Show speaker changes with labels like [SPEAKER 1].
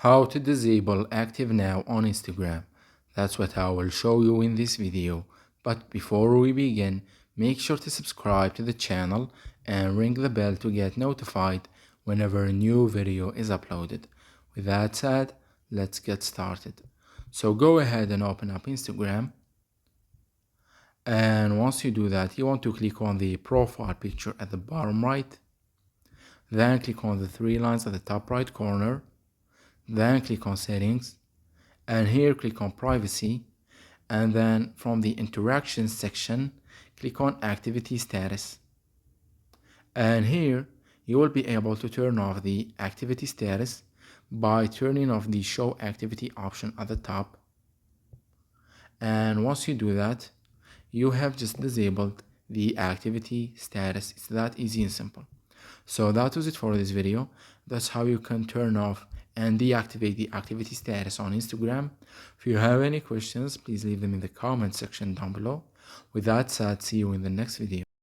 [SPEAKER 1] How to disable Active Now on Instagram. That's what I will show you in this video. But before we begin, make sure to subscribe to the channel and ring the bell to get notified whenever a new video is uploaded. With that said, let's get started. So go ahead and open up Instagram. And once you do that, you want to click on the profile picture at the bottom right. Then click on the three lines at the top right corner. Then click on settings, and here click on privacy, and then from the interactions section click on activity status, and here you will be able to turn off the activity status by turning off the show activity option at the top. And once you do that, you have just disabled the activity status. It's that easy and simple. So that was it for this video. That's how you can turn off and deactivate the activity status on Instagram. If you have any questions, please leave them in the comment section down below. With that said, see you in the next video.